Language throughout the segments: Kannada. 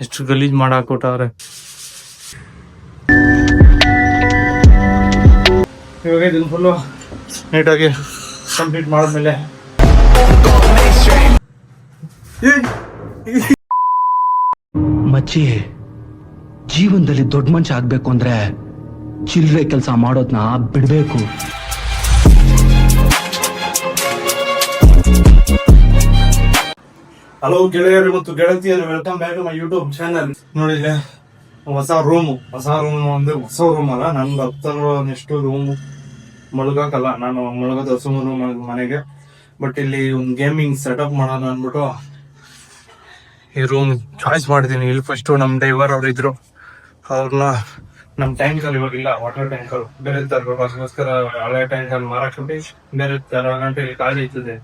ಎಷ್ಟು ಗಲೀಜ್ ಮಾಡಾಕೊಟ್ಟವ್ರೆ. ಇವಾಗ ಇದನ್ನು ಫುಲ್ಲು ನೀಟಾಗಿ ಕಂಪ್ಲೀಟ್ ಮಾಡಿದ್ಮೇಲೆ ಮಚ್ಚಿ, ಜೀವನದಲ್ಲಿ ದೊಡ್ಡ ಮನುಷ್ಯ ಆಗ್ಬೇಕು ಅಂದ್ರೆ ಚಿಲ್ಲರೆ ಕೆಲಸ ಮಾಡೋದ್ನ ಬಿಡ್ಬೇಕು. ಹಲೋ ಗೆಳೆಯರು ಮತ್ತು ಗೆಳತಿಯರು, welcome back to my YouTube channel. ನೋಡಿದ್ರೆ ಹೊಸ ರೂಮ್ ಅಂದ್ರೆ ಹೊಸ ರೂಮ್ ಅಲ್ಲ, ನನ್ಗೆ ಹತ್ತರೋ ನೆಕ್ಸ್ಟ್ ರೂಮ್ ಮಲ್ಗಕ್ಕಲ್ಲ, ನಾನು ಮಲ್ಗೋದು ಹೊಸ ರೂಮ್ ಮನೆಗೆ. ಬಟ್ ಇಲ್ಲಿ ಒಂದು ಗೇಮಿಂಗ್ ಸೆಟಪ್ ಮಾಡೋಣ ಅಂದ್ಬಿಟ್ಟು ಈ ರೂಮ್ ಚಾಯ್ಸ್ ಮಾಡಿದ್ದೀನಿ. ಇಲ್ಲಿ ಫಸ್ಟ್ ನಮ್ಮ ಡ್ರೈವರ್ ಅವ್ರು ಇದ್ರು, ಅವ್ರನ್ನ ನಮ್ಮ ಟ್ಯಾಂಕಲ್ಲಿ ಇವಾಗಿಲ್ಲ, ವಾಟರ್ ಟ್ಯಾಂಕರ್ ಬೇರೆ ತರಬೇಕು. ಅದಕ್ಕೋಸ್ಕರ ಹಳೆ ಟ್ಯಾಂಕಲ್ಲಿ ಮಾರಾಕ್ ಬಿಟ್ಟು ಬೇರೆ ತರ ಗಂಟೆ ಇಲ್ಲಿ ಖಾಲಿ ಇರ್ತದೆ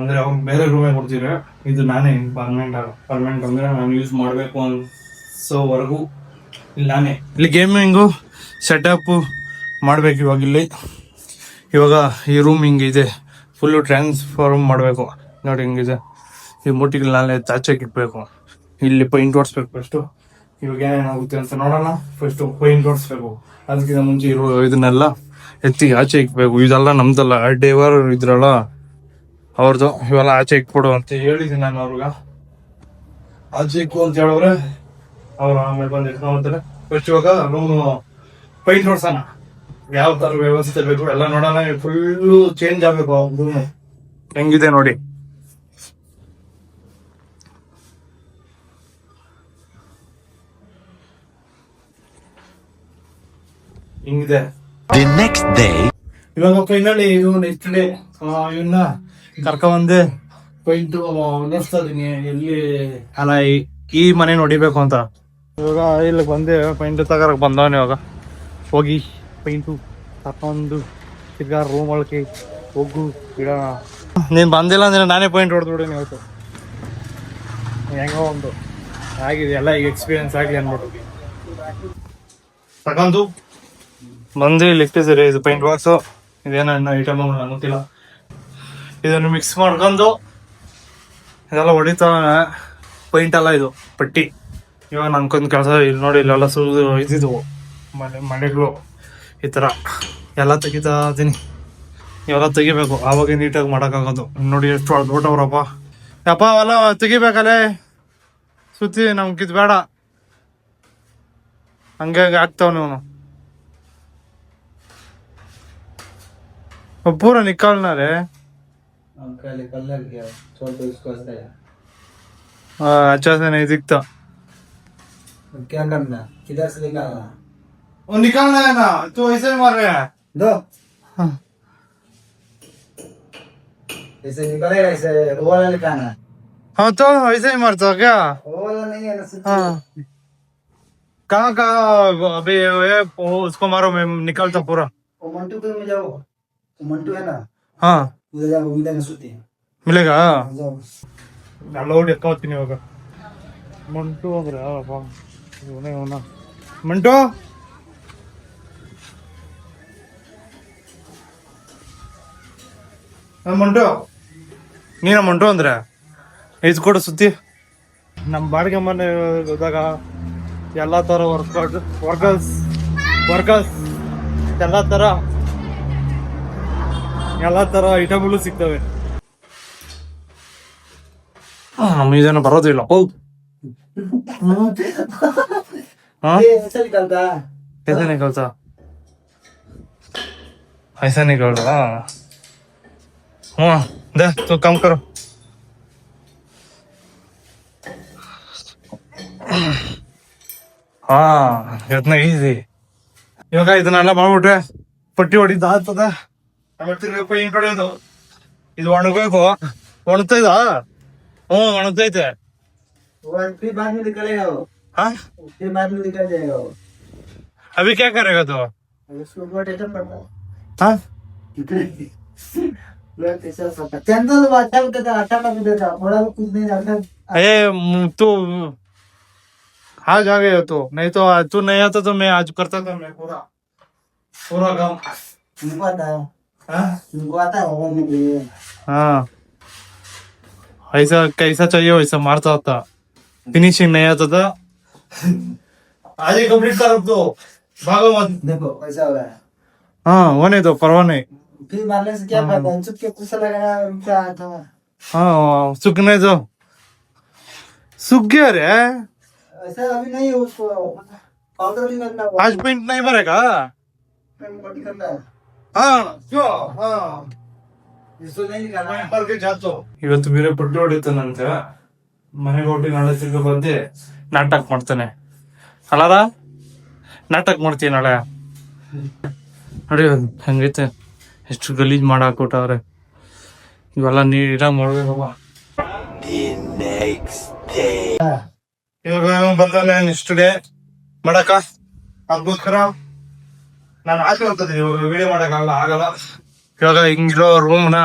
ಅಂದ್ರೆ ಅವ್ರು ಬೇರೆ ರೂಮೇ ಕೊಡ್ತೀರ. ಇದು ನಾನೇ ಪರ್ಮನೆಂಟ್ ಅಂದ್ರೆ ನಾನು ಯೂಸ್ ಮಾಡಬೇಕು ಅನ್ಸೋವರೆಗೂ ಇಲ್ಲಿ ನಾನೇ ಇಲ್ಲಿ ಗೇಮಿಂಗು ಸೆಟಪ್ ಮಾಡ್ಬೇಕು. ಇವಾಗ ಈ ರೂಮ್ ಹಿಂಗಿದೆ, ಫುಲ್ಲು ಟ್ರಾನ್ಸ್ಫಾರ್ಮ್ ಮಾಡಬೇಕು. ನೋಡಿ ಹಿಂಗಿದೆ, ಈ ಮೂಟಿಗಳನ್ನೆಲ್ಲ ಆಚೆಗೆ ಇಟ್ಬೇಕು. ಇಲ್ಲಿ ಪೈಂಟ್ ಹೊಡ್ಸ್ಬೇಕು ಫಸ್ಟು. ಇವಾಗ ಏನೇನಾಗುತ್ತೆ ಅಂತ ನೋಡೋಣ. ಫಸ್ಟು ಪೈಂಟ್ ಹೊಡ್ಸ್ಬೇಕು, ಅದಕ್ಕಿಂತ ಮುಂಚೆ ಇದನ್ನೆಲ್ಲ ಎತ್ತಿ ಆಚೆ ಇಕ್ಬೇಕು. ಇದೆಲ್ಲ ನಮ್ದಲ್ಲ, ಡ್ರೈವರ್ ಇದ್ರಲ್ಲ ಅವ್ರದ್ದು. ಇವೆಲ್ಲ ಆಚೆ ಇಕ್ಬಿಡು ಅಂತ ಹೇಳಿದ್ದೀನಿ ನಾನು ಅವ್ರಿಗೆ. ಆಚೆ ಇಕ್ಕು ಅಂತ ಹೇಳಿದ್ರೆ ಅವ್ರು ಆಮೇಲೆ ಬಂದು ಇಟ್ಕೊಂಡ್ತಾರೆ. ಫಸ್ಟ್ ಇವಾಗ ರೂಮ್ ಪೈಂಟ್ ಹೊಡ್ಸೋಣ, ಯಾವ ತರ ವ್ಯವಸ್ಥೆ ಬೇಕು ಎಲ್ಲ ನೋಡೋಣ. ಫುಲ್ಲು ಚೇಂಜ್ ಆಗ್ಬೇಕು ರೂಮ್ ಹೆಂಗಿದೆ ನೋಡಿ. ಹಿಂಗಿದೆ ಇವಾಗ ಫೈನಲಿ ಇದು ನೆಕ್ಸ್ಟ್ ಡೇ ಇವನ್ನ ಕರ್ಕೊಂಬಂದೆ ಪೈಂಟ್ ಅನ್ನಿಸ್ತಾ ಇದೀನಿ. ಎಲ್ಲಿ ಅಲ್ಲ ಈ ಮನೆ ನೋಡಿಬೇಕು ಅಂತ ಇವಾಗ ಇಲ್ಲಿ ಬಂದೆ ಪೈಂಟ್ ತಗೋರಕ್ ಬಂದವನ್. ಇವಾಗ ಹೋಗಿ ಪೈಂಟು ತಕೊಂಡು ತಿರ್ಗಾ ರೂಮ್ ಒಳಗೆ ಹೋಗು ಇಡೋಣ. ನೀನ್ ಬಂದಿಲ್ಲ ಅಂದ್ರೆ ನಾನೇ ಪೈಂಟ್ ಹೊಡೆದ್ಬಿಡೀನಿ ಇವತ್ತು. ಹೆಂಗೋ ಒಂದು ಆಗಿದೆ ಎಲ್ಲ, ಈಗ ಎಕ್ಸ್ಪೀರಿಯನ್ಸ್ ಆಗಲಿ ಅನ್ಬಿಟ್ಟು ತಗೊಂಡು ಬಂದು ಇಲ್ಲಿ ಇಟ್ಟಿದ್ದೀರಿ. ಇದು ಪೈಂಟ್ ಬಾಕ್ಸು, ಇದೇನೋ ಇನ್ನೂ ಐಟಮ್ ಗೊತ್ತಿಲ್ಲ. ಇದನ್ನು ಮಿಕ್ಸ್ ಮಾಡ್ಕೊಂಡು ಇದೆಲ್ಲ ಹೊಡಿತಾವೆ ಪೈಂಟ್ ಎಲ್ಲ. ಇದು ಪಟ್ಟಿ. ಇವಾಗ ನಂಗೊಂದು ಕೆಲಸ, ಇಲ್ಲಿ ನೋಡಿ ಇಲ್ಲೆಲ್ಲ ಸುರಿದು ಇದ್ದಿದ್ವು ಮನೆಗಳು ಈ ಥರ ಎಲ್ಲ ತೆಗಿತಾ ಇದ್ದೀನಿ. ಇವೆಲ್ಲ ತೆಗಿಬೇಕು, ಆವಾಗ ನೀಟಾಗಿ ಮಾಡೋಕ್ಕಾಗೋದು. ನೋಡಿ ಎಷ್ಟು ಹೊಡೆದ್ಬಿಟ್ಟವ್ರಪ್ಪ. ಯಪ್ಪ ಅವೆಲ್ಲ ತೆಗಿಬೇಕಲ್ಲೇ ಸುತ್ತಿ, ನಮ್ಗಿದ್ ಬೇಡ. ಹಂಗೆ ಆಗ್ತಾವ ನೀವು पूरा निकालना रे। अच्छा से नहीं दिखता। क्या करना, किधर से निकालना? वो निकालना है ना, तू ऐसे ही मार रहा है। दो हाँ। ऐसे निकालेगा, ऐसे वो वाला निकालना। हाँ तो ऐसे ही मारता क्या? वो वाला नहीं है ना, हाँ। कहाँ अभी उसको मारो, मैं निकालता पूरा। वो मंटू पे में जाओ, मंटू है ना, हाँ उधर जाओ, उधर ना सुती मिलेगा। जाओ ಅಲೌಡ್ ಎಕ್ಕೋತೀನಿ ಇವಾಗ. ಮಂಟು ಅಂದ್ರೆ ಯಾವಪ್ಪ ಇವನೇ ಅವನ ಮಂಟು. ಮಂಟು ನೀನ ಮಂಟು ಅಂದ್ರೆ ಇದು ಕೊಡು ಸುತ್ತಿ. ನಮ್ಮ ಬಾಡಿಗೆ ಮನೆ ಹೋದಾಗ ಎಲ್ಲ ಥರ ವರ್ಕರ್ಸ್ ಎಲ್ಲ ಥರ ಐಟಮ್ಗಳು ಸಿಗ್ತವೆ. ನಮಗೇನು ಬರೋದಿಲ್ಲ. ऐसे निकलता है। कैसे निकलता? ऐसा निकल रहा। हाँ दे तो काम करो. हाँ इतना ಈಸಿ. ಇವಾಗ ಇದನ್ನೆಲ್ಲ ಮಾಡ್ಬಿಟ್ರೆ ಪಟ್ಟಿ ಹೊಡಿದ ಆಗ್ತದ. ಆಮೇಲೆ ತಿರ್ಗಿ ಪೈಂಟ್ ಹೊಡೆಯೋದು. ಇದು ಒಣಗಬೇಕು. ಒಣಗ್ತೈದ? हूँ ಒಣಗ್ತೈತೆ. फिर बाद में निकलेगा वो। हाँ फिर बाद में निकल जाएगा वो। अभी क्या करेगा तो? उसको बहुत आइटम पड़ता है। हाँ चंदन वो अच्छा होता था, अच्छा लग देता, थोड़ा कुछ नहीं आता। अरे तू आज आ गया तो, नहीं तो तू नहीं आता तो मैं आज करता था। मैं पूरा काम तुमको आता है? हाँ तुमको आता है होने के लिए? हाँ ऐसा कैसा चाहिए वैसा मारता होता. फिनिशिंग नहीं आता था आज ही कंप्लीट कर अब तो भागो मत देखो कैसा हो रहा है। हाँ होने दो परवाह नहीं फिर मारने से क्या फायदा, चुप के कुछ लगाया रुपया आया था। हाँ सूखने दो सूख गया रे ऐसा अभी नहीं है उसको, पाउडर नहीं करना, आज पेंट नहीं भरेगा बॉडी करना है, हाँ क्यों हाँ इसको नहीं निकालना है। ಬರ್ಗೆ ಜಾತು ಇವತ್ತು ಬೇರೆ ಪುಟ್ಟ ಹೊಡಿತಾನಂತೆ ಮನೆಗೆ ಹೊಟ್ಟಿ ನಾಳೆ ತಿರ್ಗಿ ಬಂದು ನಾಟಕ ಮಾಡ್ತಾನೆ ಅಲ್ಲಾರ ನಾಟಕ ಮಾಡ್ತೀವಿ ನಾಳೆ ನೋಡಿ ಹಂಗೈತೆ ಎಷ್ಟು ಗಲೀಜ್ ಮಾಡಾಕ್ಬಿಟ್ಟವ್ರೆ ಇವೆಲ್ಲ ನೀಟಾಗಿ ಮಾಡ್ಬೇಕಪ್ಪ ಇವಾಗ ಬಂದಾನೆ ನೆಕ್ಸ್ಟ್ ಡೇ ಮಾಡಕ ಅದಕ್ಕೋಸ್ಕರ ನಾನು ಹಾಕಿ ಇವಾಗ ವಿಡಿಯೋ ಆಗಲ್ಲ ಇವಾಗ ಹಿಂಗಿರೋ ರೂಮ್ನ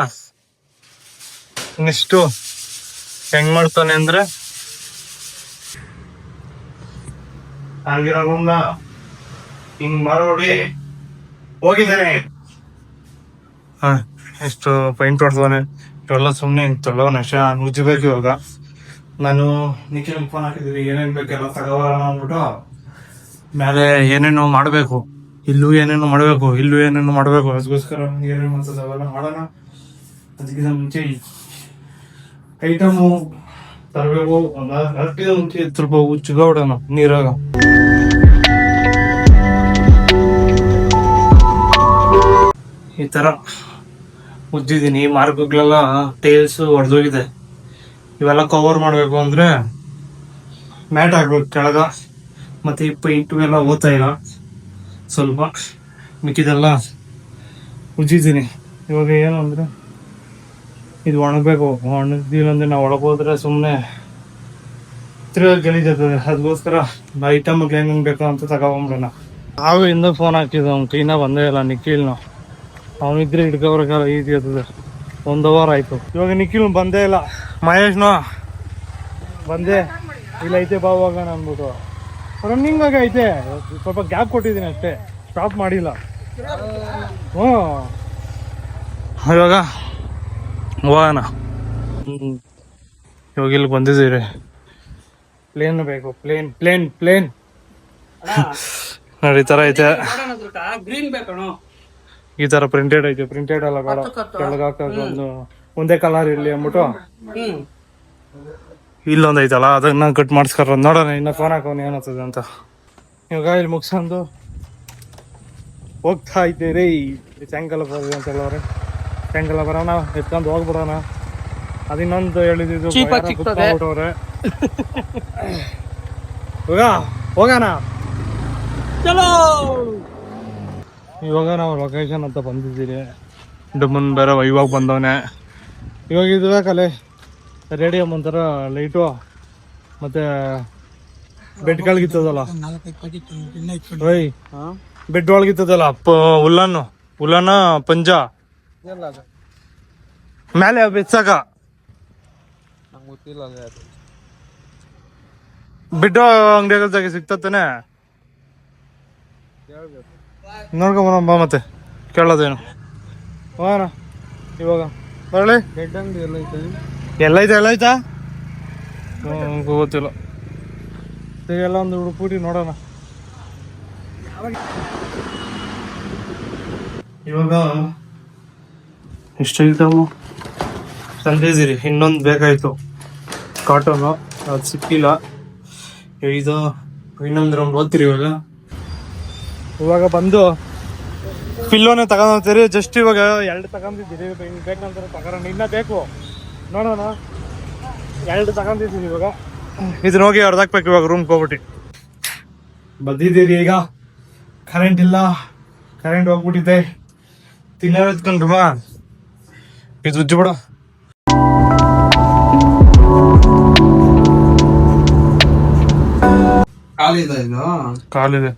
ನೆಕ್ಸ್ಟು ಹೆಂಗ್ ಮಾಡ್ತಾನೆ ಅಂದ್ರೆ ಹಂಗಿರೋ ರೂಮ್ನ ಹಿಂಗ್ ಮಾಡಿ ಹೋಗಿದ್ದಾನೆ ಹಾ ಎಷ್ಟು ಪೈಂಟ್ ಹೊಡ್ದವನೆ ಇವೆಲ್ಲ ಸುಮ್ಮನೆ ತೊಳ್ಳವನ ಅಷ್ಟೇ ಉಜ್ಜಬೇಕು ಇವಾಗ ನಾನು ನಿಖಿಲ್ ಫೋನ್ ಹಾಕಿದ್ದೀನಿ ಏನೇನು ಬೇಕೆಲ್ಲ ತಗೋಬರೋಣ ಅಂದ್ಬಿಟ್ಟು ಮೇಲೆ ಏನೇನೋ ಮಾಡಬೇಕು ಇಲ್ಲೂ ಏನೇನೋ ಮಾಡಬೇಕು ಇಲ್ಲೂ ಏನೇನೋ ಮಾಡಬೇಕು ಅದಕ್ಕೋಸ್ಕರ ಏನೇನು ಮಾಡ್ತದೆ ಅವೆಲ್ಲ ಮಾಡೋಣ ಅದಕ್ಕಿಂತ ಮುಂಚೆ ಐಟಮು ತರಬೇಕು ಅದಕ್ಕಿಂತ ಮುಂಚೆ ಸ್ವಲ್ಪ ಉಚ್ಚಿಗೋಡೋಣ ನೀರಾಗ ಈ ತರ ಉಜ್ಜಿದೀನಿ ಮಾರ್ಗಗಳೆಲ್ಲ ಟೇಲ್ಸ್ ಹೊಡೆದೋಗಿದೆ ಇವೆಲ್ಲ ಕವರ್ ಮಾಡಬೇಕು ಅಂದ್ರೆ ಮ್ಯಾಟ್ ಹಾಕ್ಬೇಕು ಕೆಳಗ ಮತ್ತೆ ಈ ಪೈಂಟು ಎಲ್ಲ ಓದ್ತಾ ಇಲ್ಲ ಸ್ವಲ್ಪ ಮಿಕ್ಕಿದೆಲ್ಲ ಉಜ್ಜಿದ್ದೀನಿ ಇವಾಗ ಏನು ಅಂದ್ರೆ ಇದು ಒಣಗಬೇಕು ಒಣಗಿಲ್ಲ ಅಂದ್ರೆ ನಾವು ಒಳಗೋದ್ರೆ ಸುಮ್ಮನೆ ತಿರ್ಗಾ ಗಲೀಜಾಗ್ತದೆ ಅದಕ್ಕೋಸ್ಕರ ಐಟಮ್ಗೆ ಹೆಂಗೆ ಬೇಕು ಅಂತ ತಗೊಂಬಿಡೋಣ ನಾವು ಇಂದ ಫೋನ್ ಹಾಕಿದ್ದೆ ಅವ್ನು ಕೈನ ಬಂದೇ ಇಲ್ಲ ನಿಖಿಲ್ನ ಅವನಿದ್ರೆ ಹಿಡ್ಕೊಬರಕ್ಕಾಗ ಈಸಿ ಆಗ್ತದೆ 1 ಅವರ್ ಆಯ್ತು ಇವಾಗ ನಿಖಿಲ್ ಬಂದೇ ಇಲ್ಲ ಮಹೇಶ್ನ ಬಂದೆ ಇಲ್ಲ ಐತೆ ಬಾವಾಗ ಅಂದ್ಬಿಟ್ಟು ರನ್ನಿಂಗ್ ಆಗಿ ಐತೆ ಸ್ವಲ್ಪ ಗ್ಯಾಪ್ ಕೊಟ್ಟಿದ್ದೀನಿ ಅಷ್ಟೇ ಸ್ಟಾಪ್ ಮಾಡಿಲ್ಲ ಹ್ಞೂ ಇವಾಗ ಹೋಗೋಣ ಇವಾಗ ಇಲ್ಲಿ ಬಂದಿದ್ದೀರಿ ಪ್ಲೇನ್ ಬೇಕು ಪ್ಲೇನ್ ಪ್ಲೇನ್ ಪ್ಲೇನ್ ನೋಡಿ ಈ ಥರ ಐತೆ ಗ್ರೀನ್ ಬೇಕಣೋ ಈ ತರ ಪ್ರಿಂಟೆಡ್ ಐತೆ ಪ್ರಿಂಟೆಡ್ ಎಲ್ಲ ಬೇಡ ಕೆಳಗಾಕೋದು ಒಂದು ಒಂದೇ ಕಲರ್ ಇರ್ಲಿ ಅಂದ್ಬಿಟ್ಟು ಇಲ್ಲೊಂದು ಐತಲ್ಲ ಅದನ್ನ ಕಟ್ ಮಾಡಿಸ್ಕರ ನೋಡೋಣ ಇನ್ನ ಫೋನ್ ಹಾಕೋನು ಏನಾಗ್ತದೆ ಅಂತ ಇವಾಗ ಇಲ್ಲಿ ಮುಗ್ಸಂದು ಹೋಗ್ತಾ ಇದ್ದೀರಿ ಸಾಯಂಕಾಲ ಬರೋದು ಅಂತ ಹೇಳೋರೆ ಸಾಯಂಕಾಲ ಬರೋಣ ಎತ್ಕೊಂಡು ಹೋಗ್ಬಿಡೋಣ ಅದಿನ್ನೊಂದು ಹೇಳಿದ್ದು ಬಿಟ್ಬಿಟ್ಟವ್ರೆ ಇವಾಗ ಹೋಗೋಣ ಚಲೋ ಇವಾಗ ನಾವು ಲೊಕೇಶನ್ ಅಂತ ಬಂದಿದ್ದೀರಿ ಡಮ್ಮನ್ ಬೇರೆ ಇವಾಗ ಬಂದವನೆ ಇವಾಗ ಇದು ಬೇಕಲ್ಲೇ ರೇಡಿಯಂ ಒಂಥರ ಲೈಟು ಮತ್ತೆ ಬೆಡ್ಗಳಿಗಿತ್ತದಲ್ಲ ಓಯ್ ಬೆಡ್ ಒಳಗಿತ್ತದಲ್ಲ ಉಲ್ಲನ್ನ ಪಂಜ ಮೇಲೆ ಬೆಚ್ಚಗ ಬೆಡ್ ಅಂಗಡಿಯಾಗ ಸಿಗ್ತಾನೆ ನೋಡ್ಕೊಂಬ ಬಾ ಮತ್ತೆ ಕೇಳೋದೇನು ಹೋಗೋಣ ಇವಾಗ ಬರಲಿ ಬೆಡ್ ಅಂಗಡಿ ಎಲ್ಲ ಐತಾ ಗೊತ್ತಿಲ್ಲ ಎಲ್ಲ ಒಂದು ಹುಡುಕ್ಬಿಟ್ಟು ನೋಡೋಣ ಇವಾಗ ಎಷ್ಟು ಐಟಮು ತಂದಿದ್ದೀರಿ ಇನ್ನೊಂದು ಬೇಕಾಯ್ತು ಕಾಟನು ಅದು ಸಿಕ್ಕಿಲ್ಲ ಇದು ಇನ್ನೊಂದು ರೌಂಡ್ ಓದ್ತೀರಿ ಇವಾಗ ಬಂದು ಪಿಲ್ಲೋನೇ ತಗೊಂಡ್ತೀರಿ ಜಸ್ಟ್ ಇವಾಗ 2 ತಗೊಂಡಿದ್ದೀರಿ ಬೇಕಂತ ತಗೋಣ ಇನ್ನ ಬೇಕು ನೋಡೋಣ 2 ತಗೊಂಡಿದ್ದೀರಿ ಇವಾಗ ಇದನ್ನ ಹೋಗಿ ಹೊಡೆದಾಕ್ಬೇಕು ಇವಾಗ ರೂಮ್ಗೆ ಹೋಗ್ಬಿಟ್ಟು ಬಂದಿದ್ದೀರಿ ಈಗ ಕರೆಂಟ್ ಇಲ್ಲ ಕರೆಂಟ್ ಹೋಗ್ಬಿಟ್ಟಿದೆ ತಿನ್ನೋದ್ಕೊಂಡ್ರು ಇದು ಉಜ್ಜು ಬಿಡು ಕಾಲಿದೆ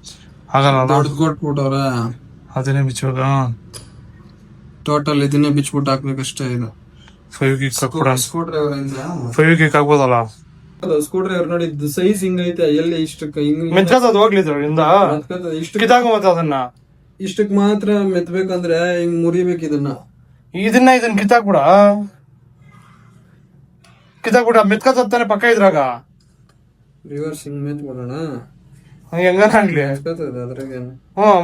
ಆಗಲ್ಲ ಕೊಟ್ಬಿಟ್ಟವ್ರ ಅದನ್ನೇ ಬಿಚ್ಚುವಾಗ ಟೋಟಲ್ ಇದನ್ನೇ ಬಿಚ್ಬಿಟ್ಟು ಹಾಕ್ಬೇಕಷ್ಟೇ ಇದು 5 ಗಿಗ್ ಹಾಕ್ಬಿಡ ಸ್ಕ್ರೂ ಡ್ರೈವರ್ ಇಂದ 5 ಗಿಗ್ ಹಾಕ್ಬೋದಲ್ಲ ಸ್ಕ್ರೂ ಡ್ರೈವರ್ ನೋಡಿ ಸೈಜ್ ಹಿಂಗೈತೆ ಎಲ್ಲಿ ಇಷ್ಟಕ್ಕೆ ಹಿಂಗ್ ಮೆತ್ಕತ್ತದ ಹೋಗ್ಲಿದ್ರಿಂದ ಇಷ್ಟು ಕಿತ್ತಾಕ ಮತ್ತೆ ಅದನ್ನ ಇಷ್ಟಕ್ ಮಾತ್ರ ಮೆತ್ಬೇಕಂದ್ರೆ ಹಿಂಗ್ ಮುರಿಬೇಕು ಇದನ್ನ ಕಿತ್ತಾಕ್ಬಿಡ ಮೆತ್ಕತ್ತಾನೆ ಪಕ್ಕ ಇದ್ರಾಗ ರಿವರ್ಸಿಂಗ್ ಮೆಚ್ ಬಿಡೋಣ. ಹಂಗೆ ಹೆಂಗಾನ ಆಗ್ಲಿ. ಎಷ್ಟೊತ್ತದ ಅದ್ರಾಗೇನು?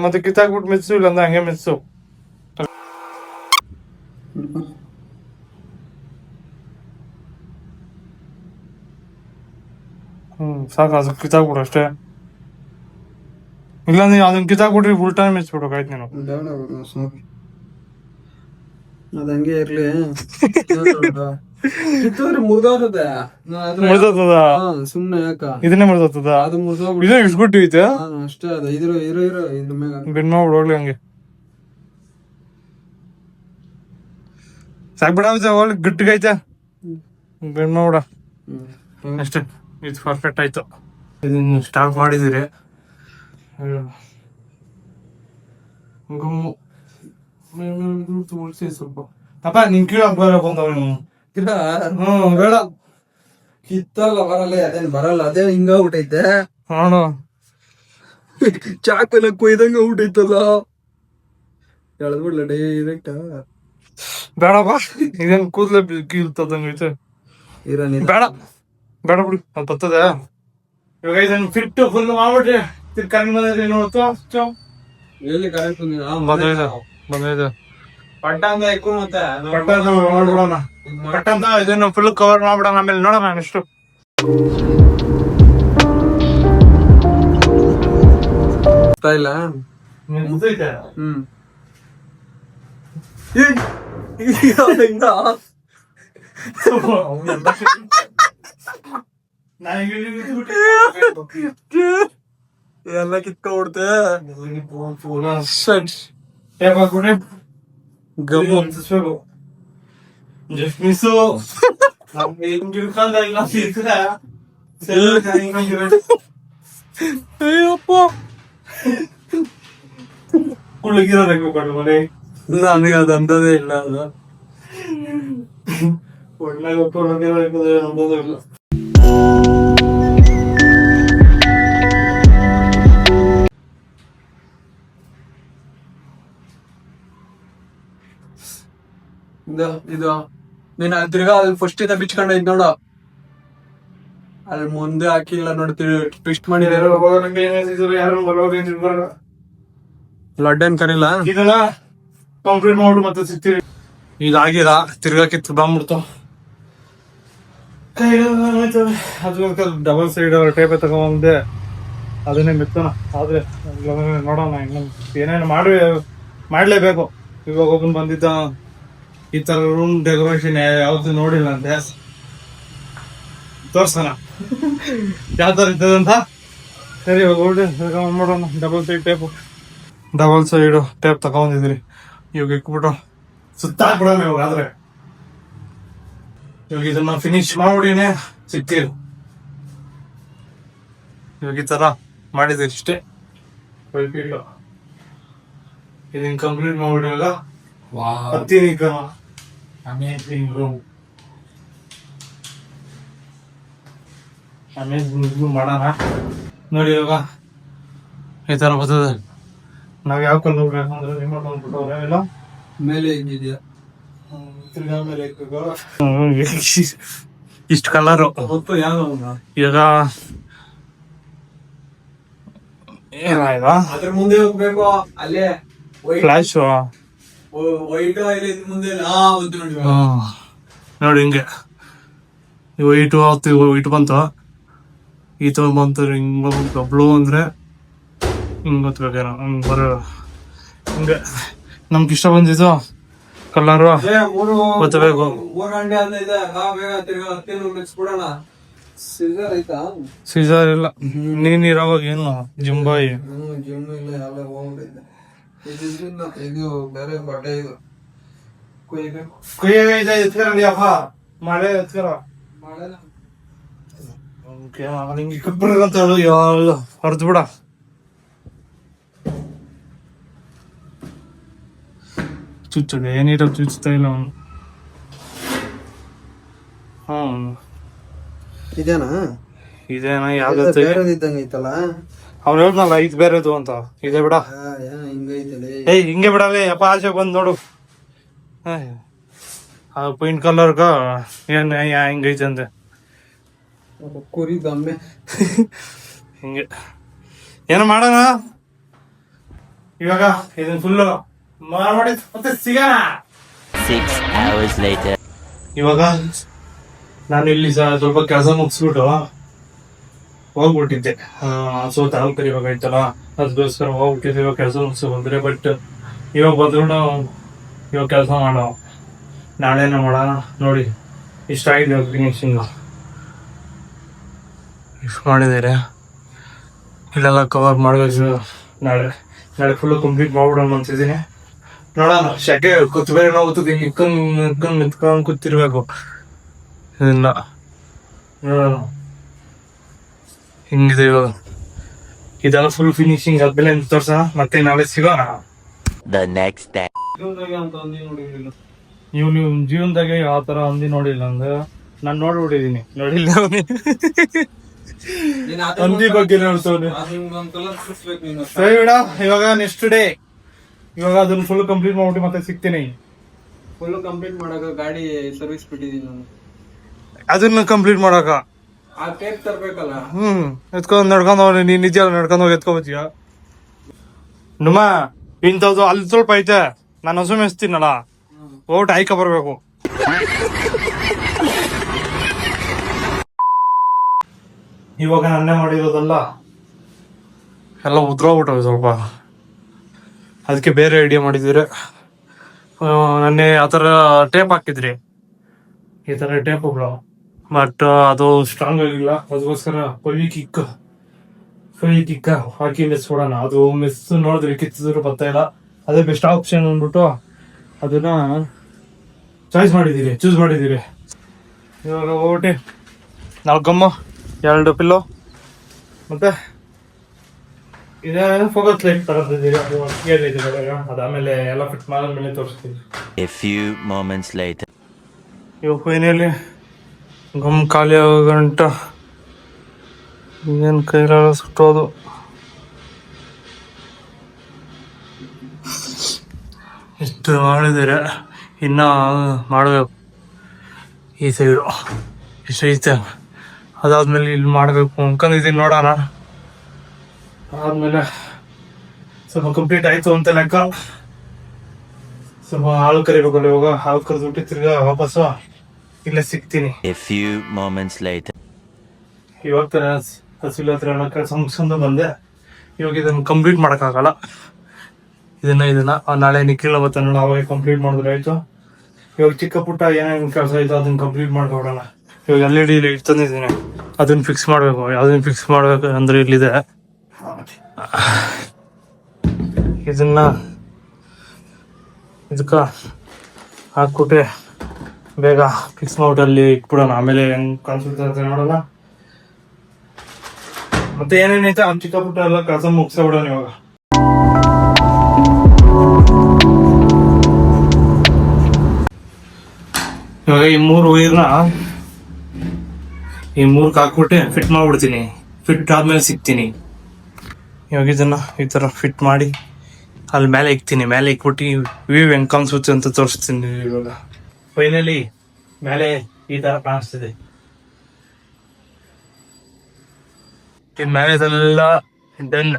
ಮತ್ತೆ ಕಿತ್ತಾಕ್ಬಿಟ್ಟು ಮೆಚ್ಚು, ಇಲ್ಲ ಅಂದ್ರೆ ಹಂಗೆ ಮೆಚ್ಚು. ಸಾಕು, ಅದು ಕಿತ್ತಾಕ್ಬಿಡು ಅಷ್ಟೇ. ಇಲ್ಲಾಂದ್ರೆ ಅದನ್ನ ಕಿತ್ತಾಕ್ಬಿಟ್ರಿ ಉಲ್ಟಾ ಮೆಚ್ಬಿಡ್ಬೇಕು ಆಯ್ತು ನೀನು. ಬೇಡ ಬಿಡು, ಸಾಕು. ಅದ್ ಹಂಗೆ ಇರ್ಲಿ. ಕಿತ್ತೋದ್ರೆ ಮುಗ್ದೋಗ್ತದೆ. ಮುಳ್ದೋಗ್ತದ? ಸುಮ್ನೆ ಯಾಕ? ಇದನ್ನೇ ಮುಳ್ದೋಗ್ತದ? ಅದು ಮುಗ್ದೋಗ್ಬಿಡು. ಇದೇ ಇಷ್ಟು ಗುಟ್ಟಿ ಐತೆ. ಅಷ್ಟೇ ಅದ. ಇದ್ರ ಇದ್ರ ಮ್ಯಾಗ ಬೆನ್ ಮಾಡ್ಬಿಡು ಹೋಗ್ಲಿ ಹಂಗೆ. ಸಾಕ್ ಬಿಡ, ಒಳ್ಳೆ ಗಟ್ಟಿಗೈತೆ. ಬೆನ್ ಮಾಡ್ಬಿಡ ಅಷ್ಟೇ. ಇದು ಪರ್ಫೆಕ್ಟ್ ಆಯ್ತು. ಇದನ್ನ ಸ್ಟಾರ್ಟ್ ಮಾಡಿದಿರಿ. ತುಳಸಿ ಸ್ವಲ್ಪ ಅಪ್ಪ ನಿನ್ ಕೀಳಕ್ ಬರಬೇಕು ಅಂತ ಬೇಡ. ಕಿತ್ತಲ್ಲ ಬರಲ್ಲ, ಅದೇನ್ ಬರಲ್ಲ. ಅದೇ ಹಿಂಗಾಗ್ಬಿಟ್ಟೈತೆ. ನೋಡು ಚಾಕುಲ ಕೊಯ್ದಂಗ ಊಟೈತಲ್ಲ. ಎಳ್ದ್ಬಿಡ್ಲ ಡೈರೆಕ್ಟ್. ಬೇಡಪ್ಪ, ಇದೇನ್ ಕೂದ್ಲೆ ಕೀಳ್ತದಂಗೈತೆ. ಬೇಡ ಬೇಡ ಬಿಡು, ಅದು ಬರ್ತದೆ. ಇವಾಗ ಇದನ್ನ ಫಿಟ್ ಫುಲ್ ಮಾಡ್ಬಿಟ್ರಿ. ಕರೆಂಟ್ ಬಂದ್ರೆ ನೋಡ್ತು. ಎಲ್ಲಿ ಕರೆಕ್ಟ್ ಬಂದಿದೆ ಪಟ್ಟ ಅಂತ ಇಕ್ಕು. ಮತ್ತೆ ಪಟ್ಟ ಮಾಡ್ಬಿಡೋಣ. ಪಟ್ಟ ಅಂತ ಇದನ್ನು ಫುಲ್ ಕವರ್ ಮಾಡ್ಬಿಡೋಣ. ಆಮೇಲೆ ನೋಡೋಣ ಎಷ್ಟು ಇಲ್ಲ. ಮುಗ್ದೈತೆ. ಎಲ್ಲ ಕಿತ್ಕೊಂಡ್ಬಿಡ್ತೆ. Just miss. ಅಯ್ಯಪ್ಪ, ಕುಳ್ಳಗಿರೋದಕ್ಕೆ ಮನೆ. ನನಗೆ ಅದು ಅಂದದೇ ಇಲ್ಲ. ಅದು ಒಳ್ಳೆ ಇಲ್ಲ. ಇದು ನೀನ್ ತಿರ್ಗಾ ಅಲ್ಲಿ ಫಸ್ಟ್ ಇಂದ ಬಿಚ್ಕೊಂಡೈತ್ ನೋಡು. ಅಲ್ಲಿ ಮುಂದೆ ಹಾಕಿಲ್ಲ ನೋಡ್ತೀವಿ. ಟ್ವಿಸ್ಟ್ ಮಾಡಿದಾರೆ. ಲಡ್ಡನ್ ಕರಿಲ್ಲ. ಇದೆಲ್ಲ ಕಂಪ್ಲೀಟ್ ಮಾಡ್ಬಿಡು ಮತ್ತೆ ಸಿಗ್ತೀವಿ. ಇದಾಗಿಲ್ಲ, ತಿರ್ಗಾ ಕಿತ್ತು ಬಂದ್ಬಿಡ್ತು. ಅದು ಡಬಲ್ ಸೈಡ್ ಟೇಪ್ ತಗೊಂಡೆ, ಅದನ್ನೇ ಮೆತ್ತನ. ಆದ್ರೆ ನೋಡೋಣ, ಏನೇನು ಮಾಡ್ಲೇಬೇಕು. ಇವಾಗ ಒಬ್ಬನ್ ಬಂದಿದ್ದ, ಈ ತರ ರೂಮ್ ಡೆಕೋರೇಷನ್ ಯಾವ್ದು ನೋಡಿಲ್ಲ ಅಂತೆ. ತೋರ್ಸೋಣ ಯಾವ ತರ ಇರ್ತದಂತ. ಸರಿ, ಇವಾಗ ಮಾಡೋಣ. ಡಬಲ್ ಸೈಡ್ ಟೇಪ್ ತಗೊಂಡಿದ್ರಿ. ಇವಾಗ ಇಕ್ಬಿಟ್ಟು ಸುತ್ತಾಕ್ಬಿಡೋಣ. ಇವಾಗ ಆದ್ರೆ ಇವಾಗ ಇದನ್ನ ಫಿನಿಶ್ ಮಾಡ್ಬಿಡಿನೇ ಸಿಗ್ತೀರಿ. ಇವಾಗ ಈ ತರ ಮಾಡಿದ್ರಿ ಇಷ್ಟೇ. ಇದನ್ನ ಕಂಪ್ಲೀಟ್ ಮಾಡ್ಬಿಡುವಾಗ ಹತ್ತೀನಿ ಅಮೇಜಿಂಗ್ ರೂಮ್. ಅಮೇಜಿಂಗ್ ಮಾಡೋಣ ನೋಡಿ. ಇವಾಗ ಈ ತರ ಬರ್ತದೆ. ನಾವ್ ಯಾವ ಕಲರ್ ಬೇಕಂದ್ರೆ ರಿಮೋಟ್ ಅಂದ್ಬಿಟ್ಟು ಇಲ್ಲ ಮೇಲೆ ಹೆಂಗಿದ್ಯಾ? ತಿರ್ಗಾ ಮೇಲೆ ಇಷ್ಟು ಕಲರು. ಈಗ ಏನಾಯ್ದ ಅದ್ರ ಮುಂದೆ ಹೋಗ್ಬೇಕು. ಅಲ್ಲೇ ಫ್ಲಾಶ್ ವೈಟ್ ಮುಂದೆ ನೋಡಿ ಹಿಂಗೆ ವೈಟ್ ಬಂತು. ಈ ತರ ಬಂತು. ಹಿಂಗ್ ಬ್ಲೂ ಅಂದ್ರೆ ಹಿಂಗ್ ಗೊತ್ತಬೇಕೇನೋ. ಹಂಗ್ ಹಿಂಗೆ ನಮ್ಗೆ ಇಷ್ಟ ಬಂದಿದ್ದು ಕಲರು ಗೊತ್ತಬೇಕು. 3 ಗಂಟೆ ಇದೆ. ಬೇಗ ತಿರ್ಗಾ ಹತ್ತಿನ ಬಿಡೋಣ. ಸೀಸರ್ ಇಲ್ಲ. ನೀನ್ ಇರೋವಾಗ ಏನು ಜಿಂಬಾಯಿ ಜಿಮ್ ಇಲ್ಲ, ಎಲ್ಲ ಹೋಗ್ಬಿಟ್ಟಿದೆ. ಇದು ಬೇರೆ ಬಟ್ಟೆ. ಇದು ಎತ್ಕರಪ್ಪ, ಮಳೆ ಎತ್ಕರ. ಹಿಂಗೆ ಹೊರತು ಬಿಡ. ಚುಚ್ಚದೆ ನೀಟಾಗಿ ಚುಚ್ಚುತ್ತಾ ಇಲ್ಲ ಅವನು. ಇದೇನಾ ಯಾವ್ದು ಇದ್ದಂಗ ಐತಲ್ಲ. ಅವ್ನು ಹೇಳ್ದಲ್ಲ ಇದು ಬೇರೆದು ಅಂತ. ಇದೆ ಬಿಡ. ಹಿಂಗೆ ಬಿಡಲ್ಲ ಅಪ್ಪ. ಆಚೆ ಬಂದ್ ನೋಡು. ಪೈಂಟ್ ಕಲರ್ಗ ಏನ್ ಹಿಂಗೈತೆ ಅಂದೆ. ಕುರಿ ದಮ್ಮೆ. ಹಿಂಗೆ ಏನೋ ಮಾಡೋಣ ಇವಾಗ. ಇದನ್ನ ಫುಲ್ಲು ಮಾಡಿ ಮತ್ತೆ ಸಿಗೋಣ. 6 hours later. ಇವಾಗ ನಾನು ಇಲ್ಲಿ ಸ್ವಲ್ಪ ಕೆಲಸ ಮುಗಿಸ್ಬಿಟ್ಟು ಹೋಗ್ಬಿಟ್ಟಿದ್ದೆ. ಸೊ ತಾಲೂಕು ಕರಿಬೇಕಾಯ್ತಲ್ಲ, ಅದಕ್ಕೋಸ್ಕರ ಹೋಗ್ಬಿಟ್ಟಿದ್ದೆ. ಇವಾಗ ಕೆಲಸ ಮುಗಿಸಿ ಬಂದ್ರೆ, ಬಟ್ ಇವಾಗ ಬಂದ್ರು ಇವಾಗ ಕೆಲಸ ಮಾಡೋ ನಾಳೆನ ಮಾಡೋಣ. ನೋಡಿ ಇಷ್ಟ ಆಗಿದೆ ಫಿನಿಶಿಂಗ್, ಇಷ್ಟು ಮಾಡಿದ್ದೀರಿ. ಇಲ್ಲೆಲ್ಲ ಕವರ್ ಮಾಡಬೇಕು. ನಾಳೆ ಫುಲ್ಲು ಕಂಪ್ಲೀಟ್ ಮಾಡ್ಬಿಡೋಣ ಅಂತಿದ್ದೀನಿ. ನೋಡೋಣ, ಶೆಕೆ ಬೇರೆ ನೋವುತ್ತದೆ. ನಿತ್ಕೊಂಡು ಕೂತಿರ್ಬೇಕು. ಇದನ್ನ ನೋಡೋಣ ಹಿಂಗಿದೆ ಇವಾಗ. ಇದೆಲ್ಲ ಫುಲ್ ಫಿನಿಶಿಂಗ್ ಆದ್ಮೇಲೆ ತೋರ್ಸೋಣ, ಮತ್ತೆ ನಾಳೆ ಸಿಗೋಣ. The next day. ಜೀವನದಾಗೆ ಅಂತ ಹಂದಿ ನೋಡಿರಲಿಲ್ಲ ನೀವು ಜೀವನದಾಗೆ ಯಾವ ತರ ಹಂದಿ ನೋಡಿಲ್ಲ ಅಂದ್ರೆ ನಾನು ನೋಡ್ಬಿಟ್ಟಿದೀನಿ. ನೋಡಿಲ್ಲ ಹಂದಿ ಬಗ್ಗೆ ನೋಡ್ತವ್ನೆ. ಸರಿ ಬಿಡ, ಇವಾಗ ನೆಕ್ಸ್ಟ್ ಡೇ. ಇವಾಗ ಅದನ್ನ ಫುಲ್ ಕಂಪ್ಲೀಟ್ ಮಾಡ್ಬಿಟ್ಟು ಮತ್ತೆ ಸಿಗ್ತೀನಿ. ಫುಲ್ ಕಂಪ್ಲೀಟ್ ಮಾಡಕ ಗಾಡಿ ಸರ್ವಿಸ್ ಬಿಟ್ಟಿದ್ದೀನಿ ನಾನು. ಅದನ್ನ ಕಂಪ್ಲೀಟ್ ಮಾಡಕ ಆ ಟೇಪ್ ತರ್ಬೇಕಲ್ಲ. ಎತ್ಕೊಂಡ್ ನಡ್ಕೊಂಡ್ ಹೋಗಿ, ನೀನ್ ನಿಜ ನಡ್ಕೊಂಡ್ ಹೋಗಿ ಎತ್ಕೋಬತ್ತೀಯ. ನುಮ್ಮ ಇಂಥದ್ದು ಅಲ್ಲಿ ಸ್ವಲ್ಪ ಐತೆ, ನಾನು ಹಸು ಮೆಸ್ತೀನಲ್ಲ, ಓಟ್ ಆಯ್ಕ ಬರ್ಬೇಕು. ಇವಾಗ ನನ್ನೇ ಮಾಡಿರೋದಲ್ಲ, ಎಲ್ಲ ಉದ್ರೋಗ್ಬಿಟ್ಟವೆ ಸ್ವಲ್ಪ. ಅದಕ್ಕೆ ಬೇರೆ ಐಡಿಯಾ ಮಾಡಿದ್ದೀರಿ. ನನ್ನೆ ಆ ಥರ ಟೇಪ್ ಹಾಕಿದ್ರಿ, ಈ ಥರ ಟೇಪ್ಗಳು, ಬಟ್ ಅದು ಸ್ಟ್ರಾಂಗ್ ಆಗಿಲ್ಲ. ಅದಕ್ಕೋಸ್ಕರ ಫೆವಿಕಿಕ್ ಹಾಕಿ ಮೆಸ್ ಕೊಡೋಣ. ಅದು ಮೆಸ್ ನೋಡಿದ್ರಿ ಕಿತ್ತಿದ್ರು ಬರ್ತಾ ಇಲ್ಲ. ಅದೇ ಬೆಸ್ಟ್ ಆಪ್ಷನ್ ಅಂದ್ಬಿಟ್ಟು ಅದನ್ನ ಚೂಸ್ ಮಾಡಿದ್ದೀರಿ. ಇವಾಗ ಹೋಗ್ಬಿಟ್ಟು 4 ಗಮ್ಮು, 2 ಪಿಲ್ಲೋ, ಮತ್ತೆ ಇದೇನು ಫೋಕಸ್ ಲೈಟ್ ತಗೊಂಡಿದ್ದೀರಿ. ಅದಾದ್ಮೇಲೆ ಎಲ್ಲ ಫಿಟ್ ಮಾಡಿದ್ಮೇಲೆ ತೋರಿಸ್ತೀವಿ. A few moments later. ಇವಾಗ ಫೈನಲಿ ಗಮ್ ಖಾಲಿ ಆಗೋ ಗಂಟ ಏನು ಕೈಲೆಲ್ಲ ಸುಟ್ಟೋದು. ಇಷ್ಟು ಮಾಡಿದರೆ ಇನ್ನು ಮಾಡಬೇಕು. ಈ ಸೈಡು ಇಷ್ಟು ಐತೆ, ಅದಾದ್ಮೇಲೆ ಇಲ್ಲಿ ಮಾಡಬೇಕು ಅನ್ಕೊಂಡಿದ್ದೀನಿ. ನೋಡೋಣ, ಆದ್ಮೇಲೆ ಸ್ವಲ್ಪ ಕಂಪ್ಲೀಟ್ ಆಯ್ತು ಅಂತ ಲೆಕ್ಕ. ಸ್ವಲ್ಪ ಹಾಲು ಕರಿಬೇಕಲ್ಲ, ಇವಾಗ ಹಾಲು ಕರೆದ್ಬಿಟ್ಟು ತಿರ್ಗಾ ವಾಪಸ್ಸು ಇಲ್ಲೇ ಸಿಗ್ತೀನಿ. A few moments later. ಇವಾಗ ತರ ಹಸಿಲ ಹತ್ರ ಕೆಲಸ ಮುಗಿಸ್ಕೊಂಡು ಬಂದೆ. ಇವಾಗ ಇದನ್ನು ಕಂಪ್ಲೀಟ್ ಮಾಡೋಕ್ಕಾಗಲ್ಲ. ಇದನ್ನ ನಾಳೆ ನಿಖಿಲ್ ಅವತ್ತ ನೋಡ, ಅವಾಗ ಕಂಪ್ಲೀಟ್ ಮಾಡಿದ್ರೆ ಆಯ್ತು. ಇವಾಗ ಚಿಕ್ಕ ಪುಟ್ಟ ಏನೇನು ಕೆಲಸ ಆಯ್ತು ಅದನ್ನ ಕಂಪ್ಲೀಟ್ ಮಾಡ್ಕೊಡೋಣ. ಇವಾಗ LED ಲೈಟ್ ತಂದಿದ್ದೀನಿ, ಅದನ್ನ ಫಿಕ್ಸ್ ಮಾಡಬೇಕು. ಯಾವ್ದನ್ನ ಫಿಕ್ಸ್ ಮಾಡ್ಬೇಕು ಅಂದ್ರೆ ಇಲ್ಲಿದೆ. ಇದನ್ನ ಇದಕ್ಕ ಹಾಕ್ಬಿಟ್ಟೆ ಬೇಗ ಫಿಕ್ಸ್ ಮಾಡ್ಬಿಟ್ಟು ಅಲ್ಲಿ ಇಟ್ಬಿಡೋಣ. ಆಮೇಲೆ ಹೆಂಗ್ ಕಾಣಿಸುತ್ತೆ ನೋಡೋಣ. ಮತ್ತೆ ಏನೇನೈತೆ ಆ ಚಿಕ್ಕ ಪುಟ್ಟ ಎಲ್ಲ ಕೆಲಸ ಮುಗಿಸ್ಬಿಡೋಣ ಇವಾಗ. ಇವಾಗ ಈ 3 ವೈರ್ನ ಈ 3ಕ್ಕೆ ಹಾಕ್ಬಿಟ್ಟೆ ಫಿಟ್ ಮಾಡ್ಬಿಡ್ತೀನಿ. ಫಿಟ್ ಆದ್ಮೇಲೆ ಸಿಗ್ತೀನಿ. ಇವಾಗ ಇದನ್ನ ಈ ತರ ಫಿಟ್ ಮಾಡಿ ಅಲ್ಲಿ ಮೇಲೆ ಇಕ್ತೀನಿ. ಮೇಲೆ ಇಕ್ಬಿಟ್ಟು ವ್ಯೂ ಹೆಂಗ್ ಕಾಣಿಸುತ್ತೆ ಅಂತ ತೋರಿಸ್ತೀನಿ. ಇವಾಗ ಫೈನಲಿ ಮೇಲೆ ಈ ತರ ಕಾಣಿಸ್ತಿದೆ. ಇನ್ ಮೇಲೆ ಇದೆಲ್ಲ ಡನ್.